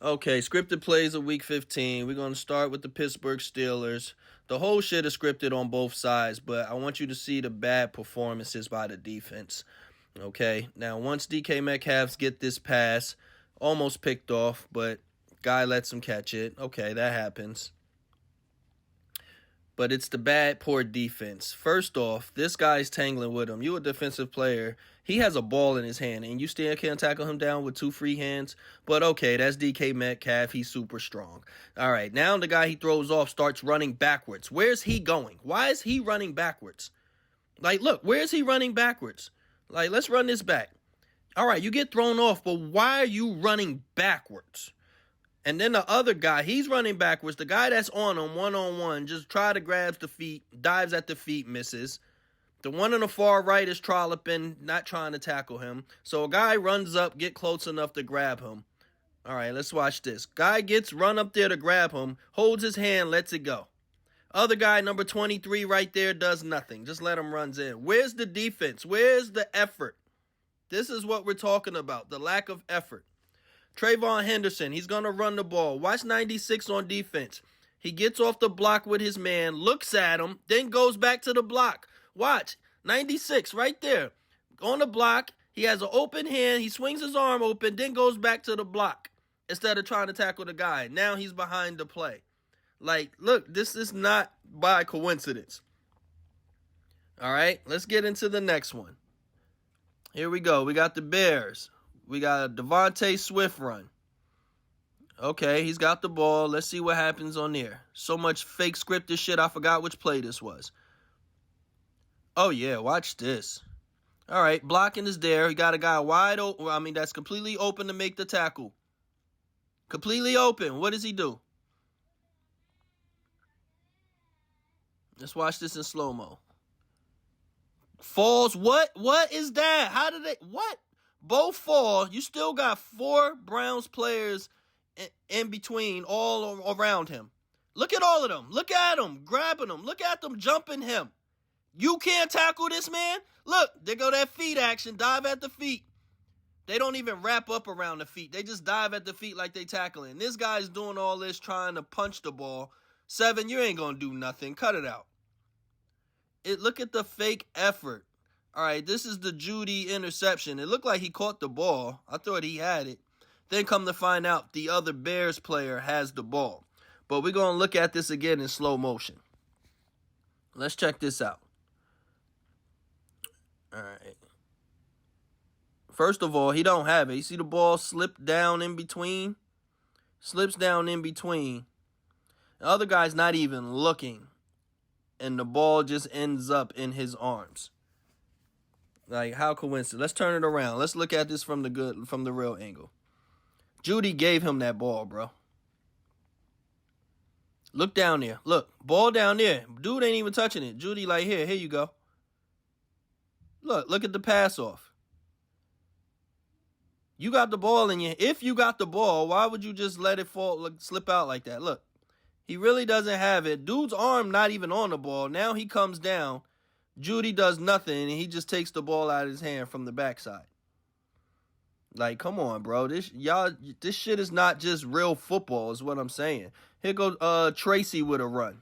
Okay, scripted plays of week 15. We're going to start with the Pittsburgh Steelers. The whole shit is scripted on both sides, but I want you to see the bad performances by the defense. Okay, now once DK Metcalf get this pass, almost picked off, but guy lets him catch it. Okay, that happens. But it's the bad, poor defense. First off, this guy's tangling with him. You a defensive player. He has a ball in his hand, and you still can't tackle him down with two free hands. But okay, that's DK Metcalf. He's super strong. All right, now the guy he throws off starts running backwards. Where's he going? Why is he running backwards? Like, look, where's he running backwards? Like, let's run this back. All right, you get thrown off, but why are you running backwards? And then the other guy, he's running backwards. The guy that's on him, one-on-one, just grabs the feet, dives at the feet, misses. The one on the far right is trolloping, not trying to tackle him. So a guy runs up, get close enough to grab him. All right, let's watch this. Guy gets run up there to grab him, holds his hand, lets it go. Other guy, number 23 right there, does nothing. Just let him runs in. Where's the defense? Where's the effort? This is what we're talking about, the lack of effort. Trayvon Henderson, he's going to run the ball. Watch 96 on defense. He gets off the block with his man, looks at him, then goes back to the block. Watch, 96 right there. On the block, he has an open hand. He swings his arm open, then goes back to the block instead of trying to tackle the guy. Now he's behind the play. Like, look, this is not by coincidence. All right, let's get into the next one. Here we go. We got the Bears. We got a Devontae Swift run. Okay, he's got the ball. Let's see what happens on there. So much fake scripted shit, I forgot which play this was. Oh, yeah, watch this. All right, blocking is there. He got a guy wide open. I mean, that's completely open to make the tackle. Completely open. What does he do? Let's watch this in slow-mo. Falls. What? What is that? How did they? What? Both fall. You still got four Browns players in between, all around him. Look at all of them. Look at them grabbing him. Look at them jumping him. You can't tackle this man? Look, there go that feet action. Dive at the feet. They don't even wrap up around the feet. They just dive at the feet like they tackling. This guy's doing all this trying to punch the ball. 7, you ain't going to do nothing. Cut it out. Look at the fake effort. All right, this is the Judy interception. It looked like he caught the ball. I thought he had it. Then come to find out, the other Bears player has the ball. But we're going to look at this again in slow motion. Let's check this out. All right. First of all, he don't have it. You see the ball slip down in between? Slips down in between. The other guy's not even looking. And the ball just ends up in his arms. Like, how coincident? Let's turn it around. Let's look at this from the real angle. Judy gave him that ball, bro. Look down there. Look, ball down there. Dude ain't even touching it. Judy like, here you go. Look at the pass off. You got the ball in your. If you got the ball, why would you just let it fall, slip out like that? Look, he really doesn't have it. Dude's arm not even on the ball. Now he comes down. Judy does nothing, and he just takes the ball out of his hand from the backside. Like, come on, bro. This shit is not just real football, is what I'm saying. Here goes Tracy with a run.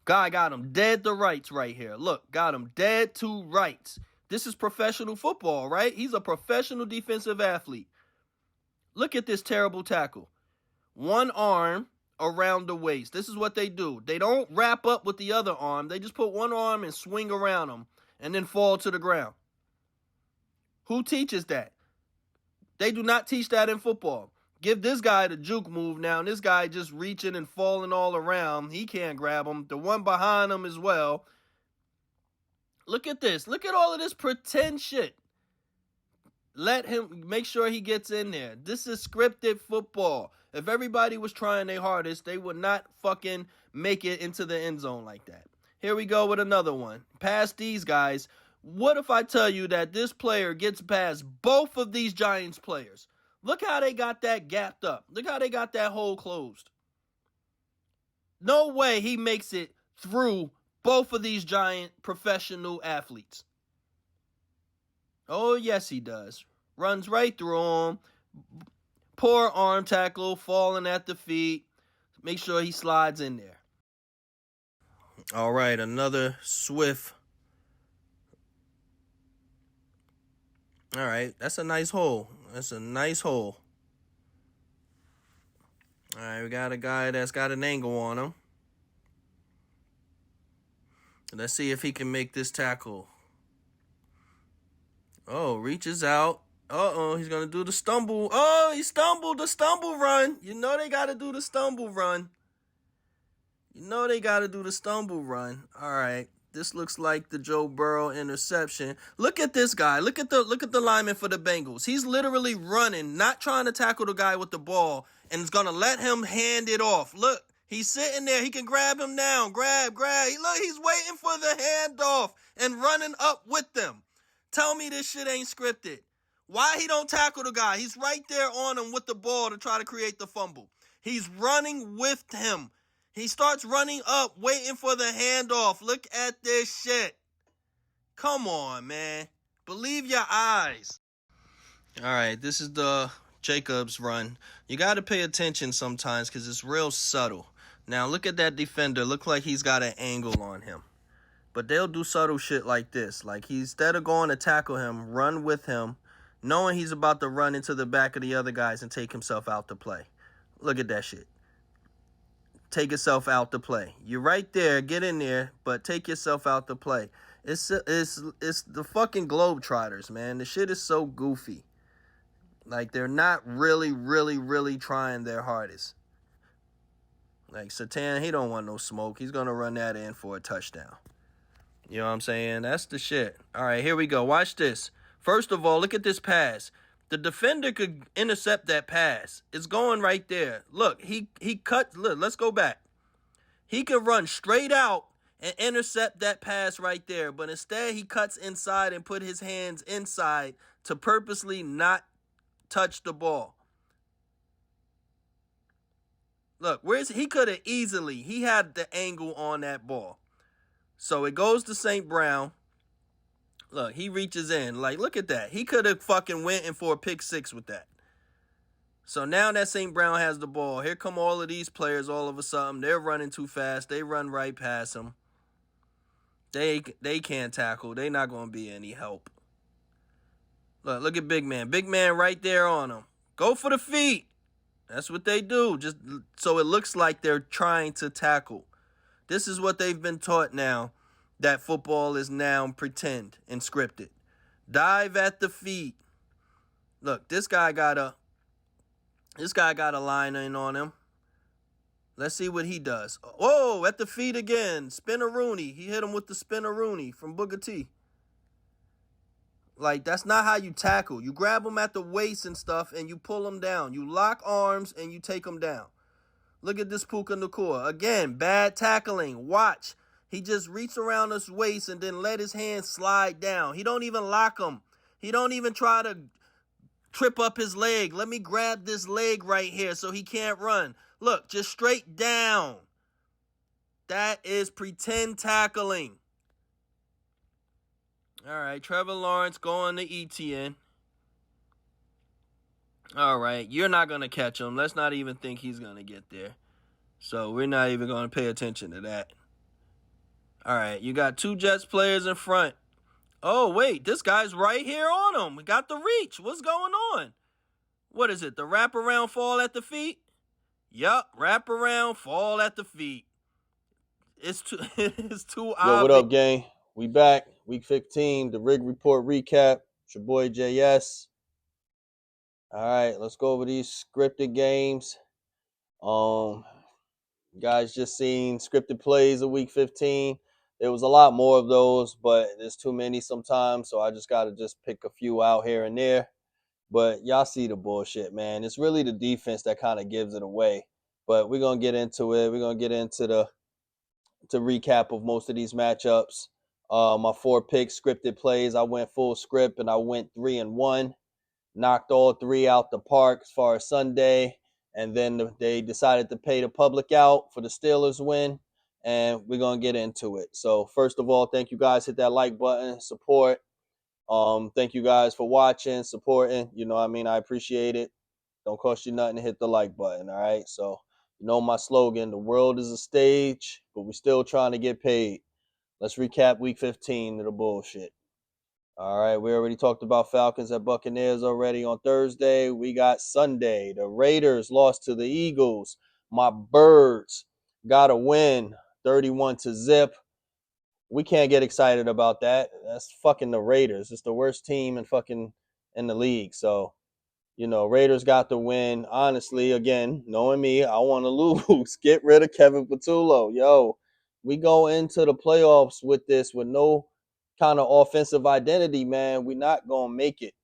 Guy got him dead to rights right here. Look, got him dead to rights. This is professional football, right? He's a professional defensive athlete. Look at this terrible tackle. One arm around the waist. This is what they do. They don't wrap up with the other arm. They just put one arm and swing around them and then fall to the ground. Who teaches that? They do not teach that in football. Give this guy the juke move now, and this guy just reaching and falling all around. He can't grab him. The one behind him as well. Look at this. Look at all of this pretend shit. Let him make sure he gets in there. This is scripted football. If everybody was trying their hardest, they would not fucking make it into the end zone like that. Here we go with another one. Past these guys. What if I tell you that this player gets past both of these Giants players? Look how they got that gapped up. Look how they got that hole closed. No way he makes it through both of these giant professional athletes. Oh, yes, he does. Runs right through them. Poor arm tackle, falling at the feet. Make sure he slides in there. All right, another swift. All right, that's a nice hole. That's a nice hole. All right, we got a guy that's got an angle on him. Let's see if he can make this tackle. Oh, reaches out. Uh-oh, he's going to do the stumble. Oh, he stumbled. The stumble run. You know they got to do the stumble run. You know they got to do the stumble run. All right. This looks like the Joe Burrow interception. Look at this guy. Look at the lineman for the Bengals. He's literally running, not trying to tackle the guy with the ball, and is going to let him hand it off. Look, he's sitting there. He can grab him down. Grab. Look, he's waiting for the handoff and running up with them. Tell me this shit ain't scripted. Why he don't tackle the guy? He's right there on him with the ball to try to create the fumble. He's running with him. He starts running up, waiting for the handoff. Look at this shit. Come on, man. Believe your eyes. All right, this is the Jacobs run. You got to pay attention sometimes because it's real subtle. Now, look at that defender. Look like he's got an angle on him. But they'll do subtle shit like this. Like, instead of going to tackle him, run with him, knowing he's about to run into the back of the other guys and take himself out to play. Look at that shit. Take yourself out to play. You're right there. Get in there, but take yourself out to play. It's the fucking Globetrotters, man. The shit is so goofy. Like, they're not really trying their hardest. Like, Satan, he don't want no smoke. He's going to run that in for a touchdown. You know what I'm saying? That's the shit. All right, here we go. Watch this. First of all, look at this pass. The defender could intercept that pass. It's going right there. Look, he cut. Look, let's go back. He could run straight out and intercept that pass right there. But instead, he cuts inside and put his hands inside to purposely not touch the ball. Look, he could have easily. He had the angle on that ball. So it goes to St. Brown. Look, he reaches in. Like, look at that. He could have fucking went in for a pick six with that. So now that St. Brown has the ball, here come all of these players all of a sudden. They're running too fast. They run right past him. They can't tackle. They're not going to be any help. Look at Big Man. Big Man right there on him. Go for the feet. That's what they do. Just so it looks like they're trying to tackle. This is what they've been taught now. That football is now pretend and scripted. Dive at the feet. Look, this guy got a line in on him. Let's see what he does. Whoa, at the feet again. Spin-a-rooney. He hit him with the spin-a-rooney from Booker T. Like, that's not how you tackle. You grab him at the waist and stuff and you pull him down. You lock arms and you take him down. Look at this Puka Nacua. Again, bad tackling. Watch. He just reached around his waist and then let his hand slide down. He don't even lock him. He don't even try to trip up his leg. Let me grab this leg right here so he can't run. Look, just straight down. That is pretend tackling. All right, Trevor Lawrence going to ETN. All right, you're not going to catch him. Let's not even think he's going to get there. So we're not even going to pay attention to that. All right, you got two Jets players in front. Oh, wait, this guy's right here on him. We got the reach. What's going on? What is it, the wraparound fall at the feet? Yup, wraparound fall at the feet. It's too obvious. Yo, what up, gang? We back. Week 15, the Rig Report recap. It's your boy JS. All right, let's go over these scripted games. Guys just seen scripted plays of week 15. There was a lot more of those, but there's too many sometimes, so I just got to just pick a few out here and there. But y'all see the bullshit, man. It's really the defense that kind of gives it away. But we're going to get into it. We're going to get into the recap of most of these matchups. My 4 pick scripted plays, I went full script, and I went 3-1. Knocked all 3 out the park as far as Sunday. And then they decided to pay the public out for the Steelers win. And we're going to get into it. So first of all, thank you guys. Hit that like button. Support. Thank you guys for watching, supporting. You know what I mean? I appreciate it. Don't cost you nothing to hit the like button, all right? So, you know my slogan, the world is a stage, but we still trying to get paid. Let's recap week 15 of the bullshit. All right, we already talked about Falcons at Buccaneers already on Thursday. We got Sunday. The Raiders lost to the Eagles. My Birds got a win, 31-0. We can't get excited about that. That's fucking the Raiders. It's the worst team in the league. So, Raiders got the win. Honestly, again, knowing me, I want to lose. Get rid of Kevin Patullo. Yo, we go into the playoffs with this with no kind of offensive identity, man. We're not going to make it.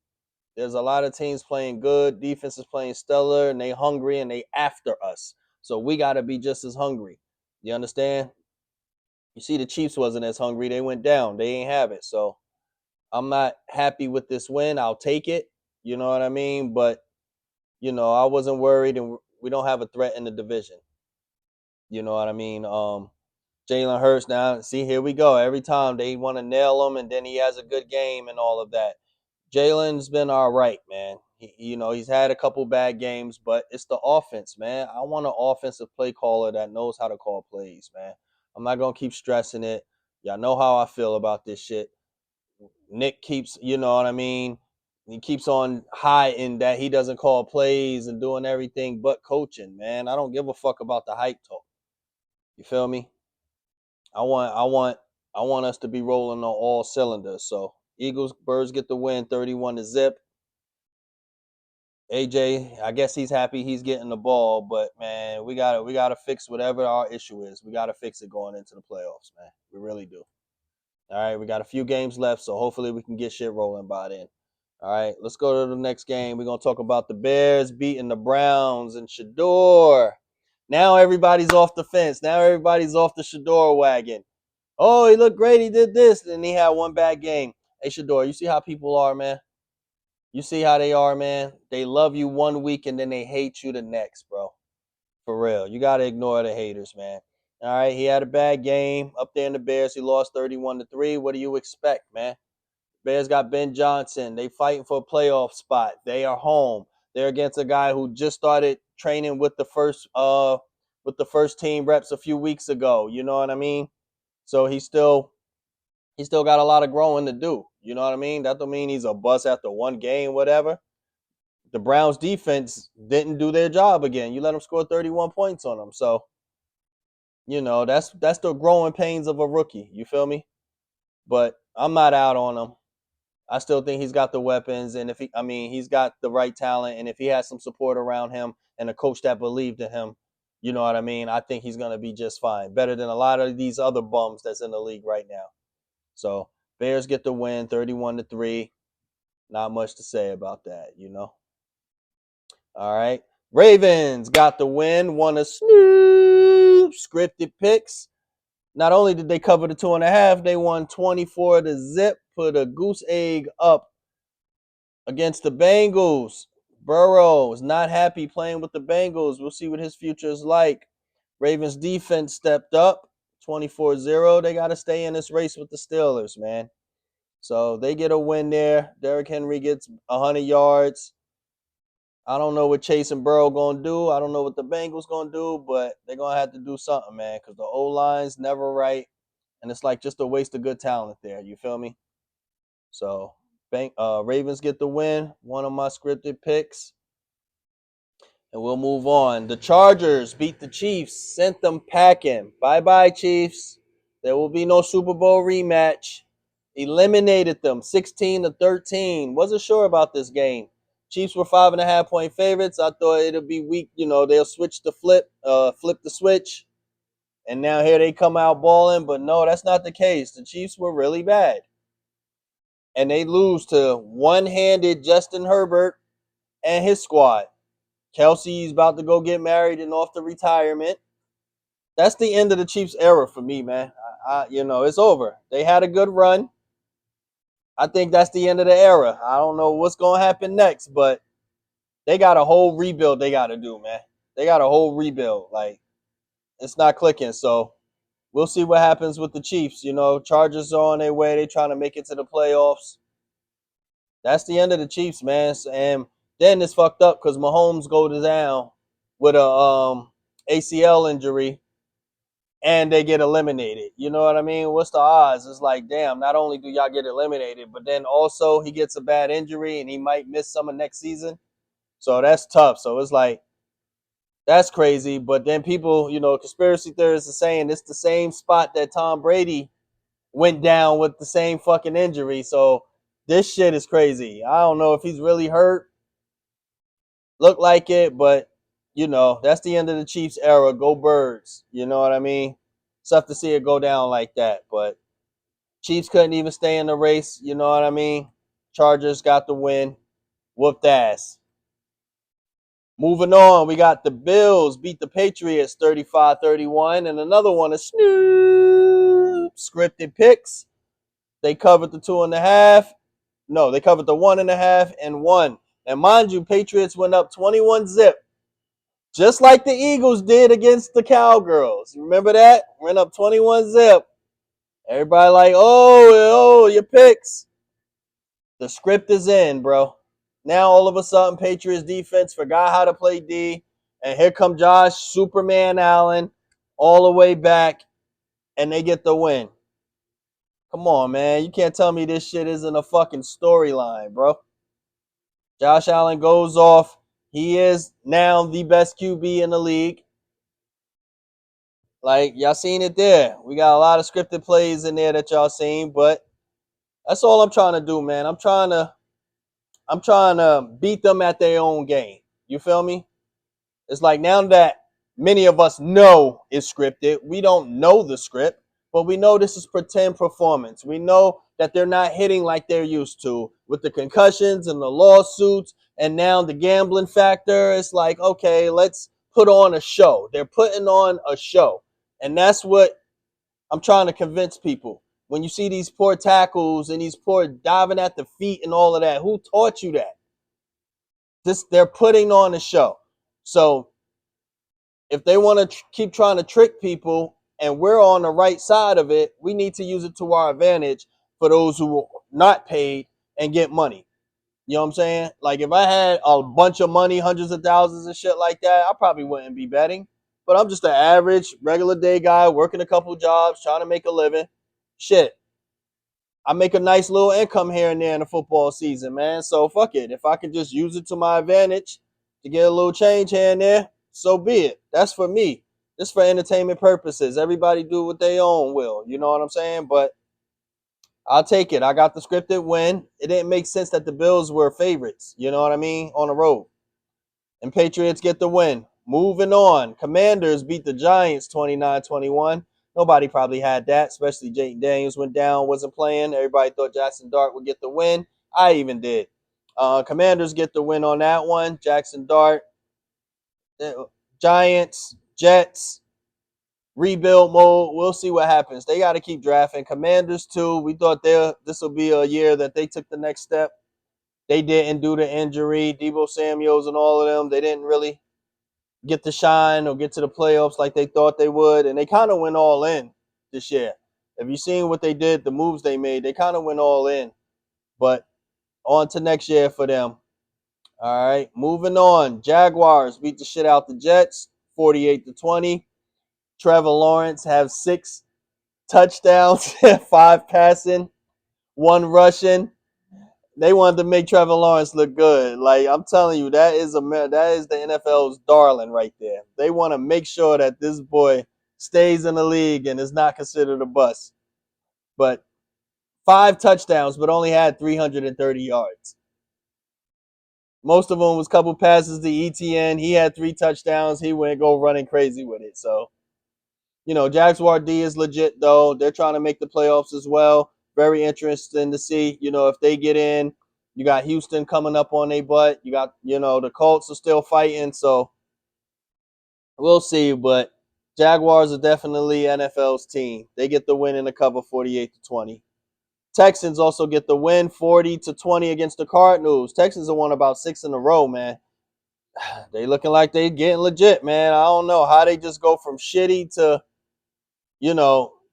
There's a lot of teams playing good. Defense is playing stellar, and they hungry, and they after us. So we got to be just as hungry. You understand? You see, the Chiefs wasn't as hungry. They went down. They ain't have it. So I'm not happy with this win. I'll take it. You know what I mean? But I wasn't worried, and we don't have a threat in the division. You know what I mean? Jalen Hurts now, see, here we go. Every time they want to nail him, and then he has a good game and all of that. Jalen's been all right, man. He's had a couple bad games, but it's the offense, man. I want an offensive play caller that knows how to call plays, man. I'm not going to keep stressing it. Y'all know how I feel about this shit. Nick keeps, you know what I mean? He keeps on high in that he doesn't call plays and doing everything but coaching, man. I don't give a fuck about the hype talk. You feel me? I want us to be rolling on all cylinders. So Eagles, Birds get the win, 31-0. AJ, I guess he's happy he's getting the ball, but man, we gotta fix whatever our issue is. We gotta fix it going into the playoffs, man. We really do. All right, we got a few games left, so hopefully we can get shit rolling by then. All right, let's go to the next game. We're going to talk about the Bears beating the Browns and Shador. Now everybody's off the fence. Now everybody's off the Shador wagon. Oh, he looked great. He did this. And he had one bad game. Hey, Shador, you see how people are, man? You see how they are, man? They love you one week and then they hate you the next, bro. For real. You got to ignore the haters, man. All right, he had a bad game up there in the Bears. He lost 31-3. What do you expect, man? Bears got Ben Johnson. They fighting for a playoff spot. They are home. They're against a guy who just started training with the first team reps a few weeks ago. You know what I mean? So he still got a lot of growing to do. You know what I mean? That don't mean he's a bust after one game, whatever. The Browns defense didn't do their job again. You let them score 31 points on them. So, that's the growing pains of a rookie. You feel me? But I'm not out on him. I still think he's got the weapons, and he's got the right talent, and if he has some support around him and a coach that believed in him, you know what I mean? I think he's going to be just fine. Better than a lot of these other bums that's in the league right now. So, Bears get the win, 31-3. Not much to say about that, All right. Ravens got the win, won a scripted picks. Not only did they cover the 2.5, they won 24-0, put a goose egg up against the Bengals. Burrow is not happy playing with the Bengals. We'll see what his future is like. Ravens defense stepped up 24-0. They got to stay in this race with the Steelers, man. So they get a win there. Derrick Henry gets 100 yards. I don't know what Chase and Burrow going to do. I don't know what the Bengals going to do, but they're going to have to do something, man, because the O-line's never right. And it's like just a waste of good talent there. You feel me? So Ravens get the win. One of my scripted picks. And we'll move on. The Chargers beat the Chiefs. Sent them packing. Bye-bye, Chiefs. There will be no Super Bowl rematch. Eliminated them 16-13. Wasn't sure about this game. Chiefs were 5.5-point favorites. I thought it'd be weak. They'll switch the flip the switch. And now here they come out balling. But no, that's not the case. The Chiefs were really bad. And they lose to one-handed Justin Herbert and his squad. Kelsey's about to go get married and off to retirement. That's the end of the Chiefs era for me, man. It's over. They had a good run. I think that's the end of the era. I don't know what's going to happen next, but they got a whole rebuild they got to do, man. They got a whole rebuild. Like, it's not clicking. So we'll see what happens with the Chiefs. Chargers are on their way. They're trying to make it to the playoffs. That's the end of the Chiefs, man. And Then it's fucked up because Mahomes goes down with a ACL injury and they get eliminated. You know what I mean? What's the odds? It's like, damn, not only do y'all get eliminated, but then also he gets a bad injury and he might miss some of next season. So that's tough. So it's like, that's crazy. But then people, conspiracy theorists are saying it's the same spot that Tom Brady went down with the same fucking injury. So this shit is crazy. I don't know if he's really hurt. Look like it, but that's the end of the Chiefs era. Go Birds. You know what I mean? It's tough to see it go down like that. But Chiefs couldn't even stay in the race. You know what I mean? Chargers got the win. Whooped ass. Moving on, we got the Bills beat the Patriots 35-31. And another one is Snoop. Scripted picks. They covered the 2.5. No, they covered the 1.5 and 1. And mind you, Patriots went up 21-0. Just like the Eagles did against the Cowgirls. Remember that? Went up 21-0. Everybody like, oh, your picks. The script is in, bro. Now all of a sudden, Patriots defense forgot how to play D. And here come Josh Superman Allen all the way back. And they get the win. Come on, man. You can't tell me this shit isn't a fucking storyline, bro. Josh Allen goes off. He is now the best QB in the league. Like, y'all seen it there. We got a lot of scripted plays in there that y'all seen, but that's all I'm trying to do, man. I'm trying to beat them at their own game. You feel me? It's like now that many of us know it's scripted, we don't know the script, but we know this is pretend performance. We know that they're not hitting like they're used to with the concussions and the lawsuits and now the gambling factor. It's like, okay, let's put on a show. They're putting on a show. And that's what I'm trying to convince people. When you see these poor tackles and these poor diving at the feet and all of that, who taught you that? They're putting on a show. So if they want to keep trying to trick people and we're on the right side of it, we need to use it to our advantage for those who are not paid and get money. You know what I'm saying? Like if I had a bunch of money, hundreds of thousands and shit like that, I probably wouldn't be betting. But I'm just an average, regular day guy working a couple jobs, trying to make a living. Shit. I make a nice little income here and there in the football season, man. So fuck it. If I can just use it to my advantage to get a little change here and there, so be it. That's for me. It's for entertainment purposes. Everybody do what they own will. You know what I'm saying? But I'll take it. I got the scripted win. It didn't make sense that the Bills were favorites. You know what I mean? On the road. And Patriots get the win. Moving on. Commanders beat the Giants 29-21. Nobody probably had that, especially Jake Daniels went down, wasn't playing. Everybody thought Jackson Dart would get the win. I even did. Commanders get the win on that one. Jackson Dart. Giants, Jets, rebuild mode. We'll see what happens. They got to keep drafting. Commanders, too. We thought this will be a year that they took the next step. They didn't do the injury. Deebo Samuels and all of them, they didn't really get to shine or get to the playoffs like they thought they would. And they kind of went all in this year. Have you seen what they did, the moves they made? They kind of went all in. But on to next year for them. All right, moving on. Jaguars beat the shit out the Jets, 48-20. Trevor Lawrence have 6 touchdowns, 5 passing, 1 rushing. They wanted to make Trevor Lawrence look good. Like I'm telling you, that is the NFL's darling right there. They want to make sure that this boy stays in the league and is not considered a bust. But 5 touchdowns, but only had 330 yards. Most of them was a couple passes to ETN. He had 3 touchdowns. He went go running crazy with it. So, Jaguars D is legit though. They're trying to make the playoffs as well. Very interesting to see, if they get in. You got Houston coming up on their butt. You got, the Colts are still fighting. So we'll see. But Jaguars are definitely NFL's team. They get the win in the cover 48-20. Texans also get the win 40-20 against the Cardinals. Texans have won about 6 in a row, man. They looking like they getting legit, man. I don't know how they just go from shitty to,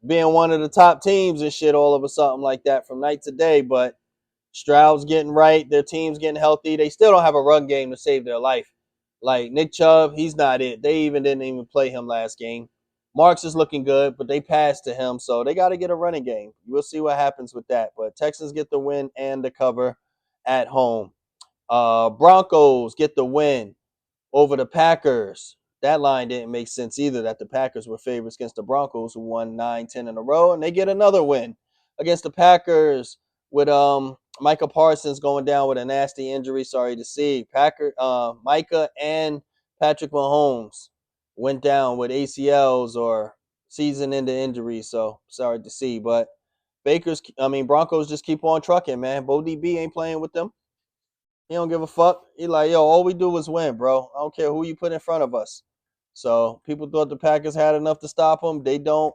being one of the top teams and shit all of a sudden like that from night to day. But Stroud's getting right. Their team's getting healthy. They still don't have a run game to save their life. Like Nick Chubb, he's not it. They didn't even play him last game. Marks is looking good, but they passed to him, so they got to get a running game. We'll see what happens with that. But Texans get the win and the cover at home. Broncos get the win over the Packers. That line didn't make sense either, that the Packers were favorites against the Broncos, who won 9-10 in a row, and they get another win against the Packers with Micah Parsons going down with a nasty injury. Sorry to see. Micah and Patrick Mahomes went down with ACLs or season-ending injuries, so sorry to see. But Broncos just keep on trucking, man. Bo DB ain't playing with them. He don't give a fuck. He like, yo, all we do is win, bro. I don't care who you put in front of us. So people thought the Packers had enough to stop them. They don't.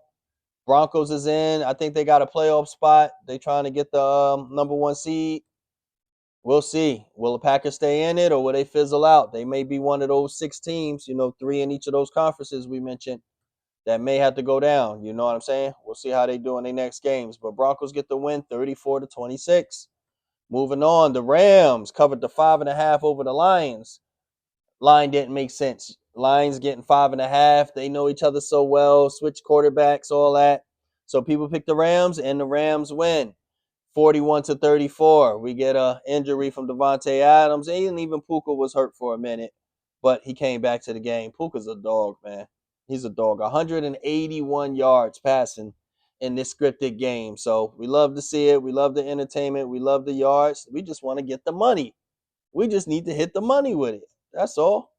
Broncos is in. I think they got a playoff spot. They trying to get the number one seed. We'll see. Will the Packers stay in it or will they fizzle out? They may be one of those 6 teams, 3 in each of those conferences we mentioned, that may have to go down. You know what I'm saying? We'll see how they do in their next games. But Broncos get the win 34-26. Moving on, the Rams covered the 5.5 over the Lions. Line didn't make sense. Lions getting 5.5. They know each other so well. Switch quarterbacks, all that. So people pick the Rams, and the Rams win 41-34. We get a injury from Devontae Adams, and even Puka was hurt for a minute, but he came back to the game. Puka's a dog, man. He's a dog. 181 yards passing in this scripted game. So we love to see it. We love the entertainment. We love the yards. We just want to get the money. We just need to hit the money with it. That's all.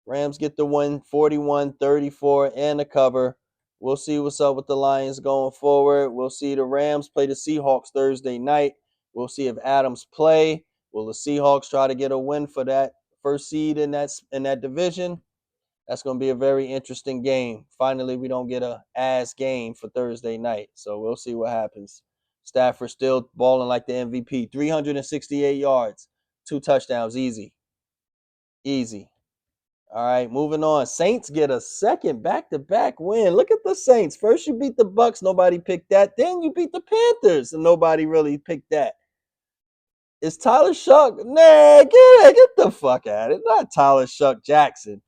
Rams get the win 41-34 and a cover. We'll see what's up with the Lions going forward. We'll see the Rams play the Seahawks Thursday night. We'll see if Adams play. Will the Seahawks try to get a win for that first seed in that division? That's going to be a very interesting game. Finally, we don't get a ass game for Thursday night. So we'll see what happens. Stafford still balling like the MVP. 368 yards, 2 touchdowns, easy. Easy. All right, moving on. Saints get a second back-to-back win. Look at the Saints. First you beat the Bucks, nobody picked that. Then you beat the Panthers, and nobody really picked that. Is Tyler Shuck? Nah, get the fuck out of it. Not Tyler Shuck Jackson.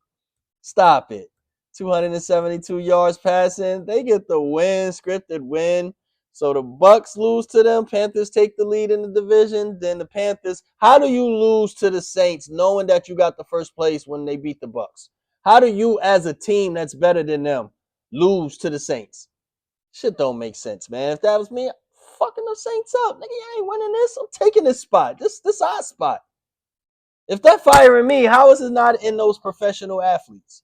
Stop it. 272 yards passing. They get the win, scripted win. So the Bucks lose to them. Panthers take the lead in the division. Then the Panthers. How do you lose to the Saints knowing that you got the first place when they beat the Bucks? How do you, as a team that's better than them, lose to the Saints? Shit don't make sense, man. If that was me, fucking the Saints up. Nigga, you ain't winning this. I'm taking this spot. This our spot. If they're firing me, how is it not in those professional athletes?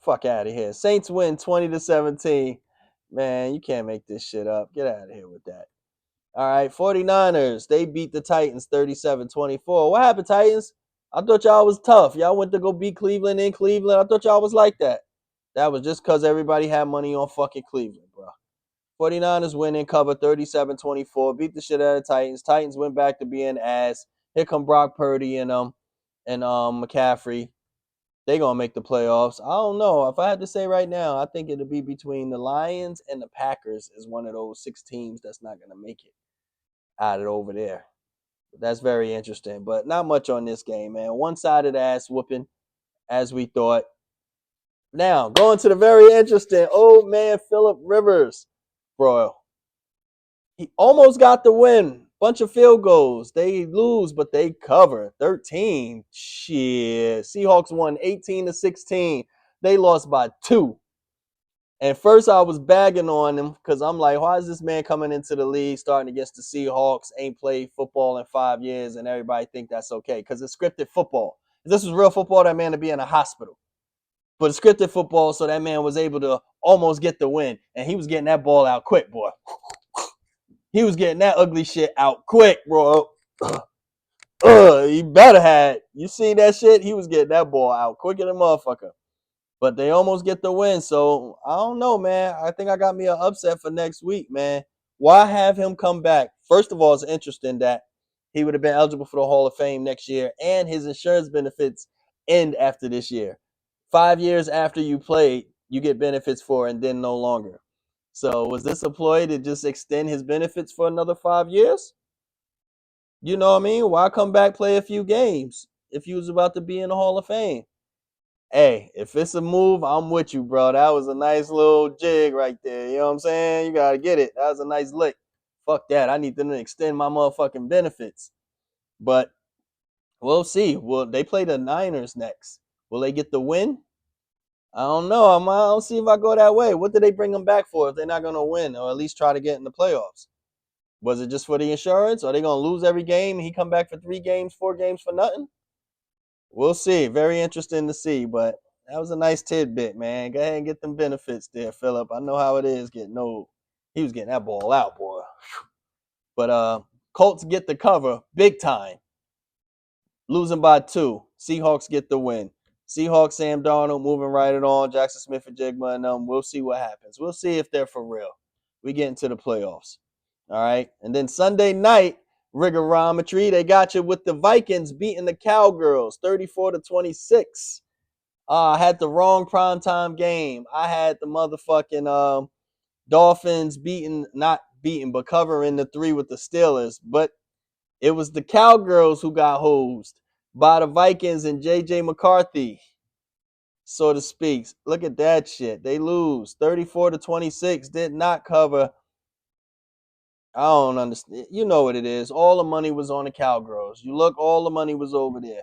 Fuck out of here. Saints win 20-17. Man, you can't make this shit up. Get out of here with that. All right, 49ers. They beat the Titans 37-24. What happened, Titans? I thought y'all was tough. Y'all went to go beat Cleveland in Cleveland. I thought y'all was like that. That was just because everybody had money on fucking Cleveland, bro. 49ers win and cover 37-24. Beat the shit out of the Titans. Titans went back to being ass. Here come Brock Purdy and McCaffrey. They gonna make the playoffs. I don't know. If I had to say right now, I think it'll be between the Lions and the Packers is one of those 6 teams that's not gonna make it out of over there. That's very interesting, but not much on this game, man. One-sided ass whooping, as we thought. Now, going to the very interesting old man Phillip Rivers, bro. He almost got the win. Bunch of field goals. They lose, but they cover 13. Shit. Seahawks won 18-16. They lost by 2. And first I was bagging on him because I'm like, why is this man coming into the league starting against the Seahawks, ain't played football in 5 years, and everybody think that's okay? Because it's scripted football. If this was real football, that man would be in a hospital. But it's scripted football, so that man was able to almost get the win. And he was getting that ball out quick, boy. He was getting that ugly shit out quick, bro. He better had. You see that shit? He was getting that ball out quicker than motherfucker. But they almost get the win. So I don't know, man. I think I got me an upset for next week, man. Why have him come back? First of all, it's interesting that he would have been eligible for the Hall of Fame next year, and his insurance benefits end after this year. 5 years after you played, you get benefits for, and then no longer. So was this a ploy to just extend his benefits for another 5 years? You know what I mean? Why come back play a few games if you was about to be in the Hall of Fame? Hey, if it's a move, I'm with you, bro. That was a nice little jig right there. You know what I'm saying? You gotta get it. That was a nice lick. Fuck that. I need them to extend my motherfucking benefits. But we'll see. Will they play the Niners next? Will they get the win? I don't know. I'll see if I go that way. What did they bring them back for if they're not gonna win or at least try to get in the playoffs? Was it just for the insurance? Are they gonna lose every game? He come back for 3 games, 4 games for nothing? We'll see. Very interesting to see, but that was a nice tidbit, man. Go ahead and get them benefits there, Philip. I know how it is getting old. He was getting that ball out, boy. But Colts get the cover big time, losing by 2. Seahawks get the win. Seahawks, Sam Darnold moving right it on. Jackson Smith and Jigma and them. We'll see what happens. We'll see if they're for real. We get into the playoffs. All right. And then Sunday night, rigorometry, they got you with the Vikings beating the Cowgirls 34-26. I had the wrong primetime game. I had the motherfucking Dolphins not beating, but covering the 3 with the Steelers. But it was the Cowgirls who got hosed by the Vikings and J.J. McCarthy, so to speak. Look at that shit. They lose 34-26. Did not cover. I don't understand. You know what it is. All the money was on the Cowgirls. You look, all the money was over there.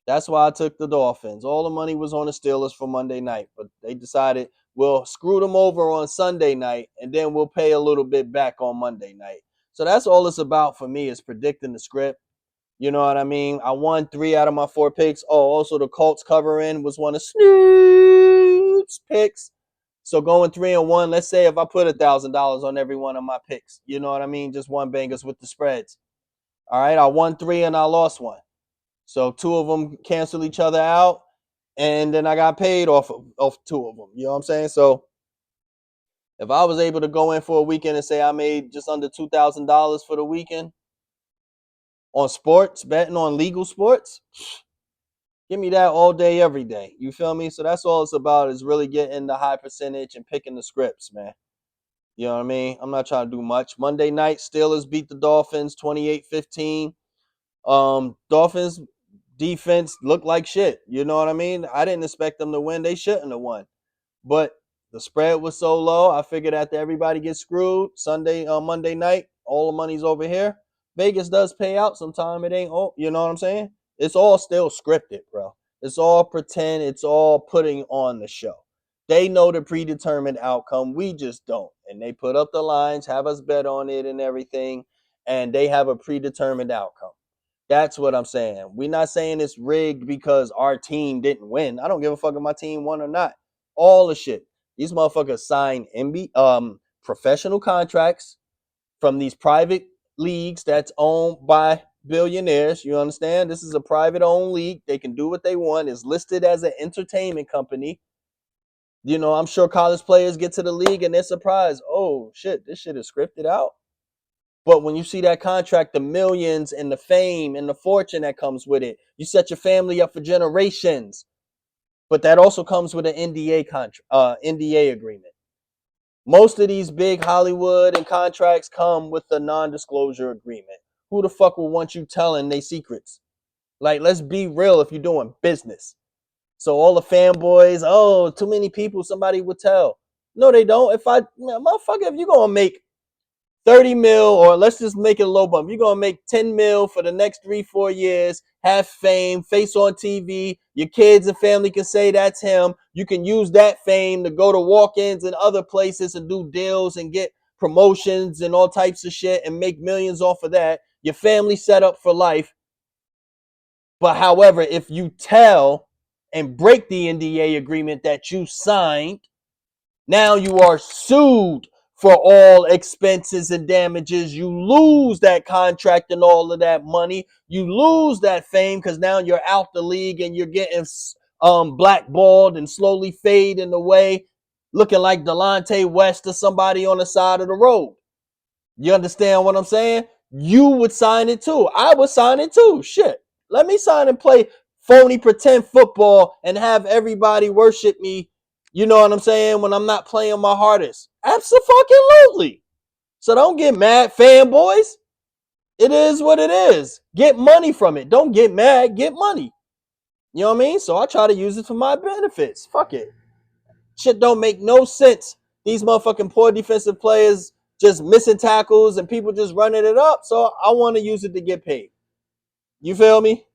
That's why I took the Dolphins. All the money was on the Steelers for Monday night, but they decided we'll screw them over on Sunday night, and then we'll pay a little bit back on Monday night. So that's all it's about for me is predicting the script. You know what I mean? I won 3 out of my 4 picks. Oh, also the Colts covering was one of Snoop's picks. So going 3-1, let's say if I put $1,000 on every one of my picks, you know what I mean? Just one bangers with the spreads. All right, I won 3 and I lost 1. So 2 of them cancel each other out, and then I got paid off 2 of them. You know what I'm saying? So if I was able to go in for a weekend and say I made just under $2,000 for the weekend on sports, betting on legal sports, give me that all day, every day. You feel me? So that's all it's about is really getting the high percentage and picking the scripts, man. You know what I mean? I'm not trying to do much. Monday night, Steelers beat the Dolphins 28-15. Dolphins defense looked like shit. You know what I mean? I didn't expect them to win. They shouldn't have won. But the spread was so low, I figured after everybody gets screwed, Monday night, all the money's over here. Vegas does pay out sometime. It ain't, you know what I'm saying? It's all still scripted, bro. It's all pretend. It's all putting on the show. They know the predetermined outcome. We just don't. And they put up the lines, have us bet on it and everything, and they have a predetermined outcome. That's what I'm saying. We're not saying it's rigged because our team didn't win. I don't give a fuck if my team won or not. All the shit. These motherfuckers sign professional contracts from these private leagues that's owned by billionaires. You understand? This is a private owned league. They can do what they want. It's listed as an entertainment company. You know, I'm sure college players get to the league and they're surprised. Oh shit, this shit is scripted out. But when you see that contract, the millions and the fame and the fortune that comes with it, you set your family up for generations. But that also comes with an NDA agreement. Most of these big Hollywood and contracts come with a non-disclosure agreement. Who the fuck will want you telling they secrets? Like, let's be real if you're doing business. So all the fanboys, oh, too many people, somebody would tell. No, they don't. Motherfucker, if you're gonna make 30 mil, or let's just make it a low bump. You're going to make 10 mil for the next 3-4 years, have fame, face on TV. Your kids and family can say that's him. You can use that fame to go to walk-ins and other places and do deals and get promotions and all types of shit and make millions off of that. Your family set up for life. But however, if you tell and break the NDA agreement that you signed, now you are sued for all expenses and damages. You lose that contract and all of that money. You lose that fame because now you're out the league and you're getting blackballed and slowly fading away, looking like Delonte West or somebody on the side of the road. You understand what I'm saying? You would sign it too. I would sign it too. Shit. Let me sign and play phony pretend football and have everybody worship me. You know what I'm saying? When I'm not playing my hardest. Absolutely. So don't get mad, fanboys. It is what it is. Get money from it. Don't get mad. Get money. You know what I mean? So I try to use it for my benefits. Fuck it. Shit don't make no sense. These motherfucking poor defensive players just missing tackles and people just running it up. So I want to use it to get paid. You feel me?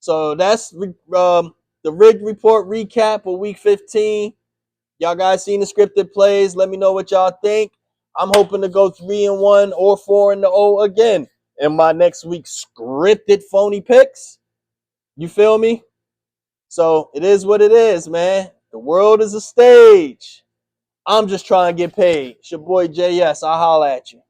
So that's the Rig Report recap of Week 15. Y'all guys seen the scripted plays? Let me know what y'all think. I'm hoping to go 3-1 or 4-0 again in my next week's scripted phony picks. You feel me? So it is what it is, man. The world is a stage. I'm just trying to get paid. It's your boy JS. I'll holla at you.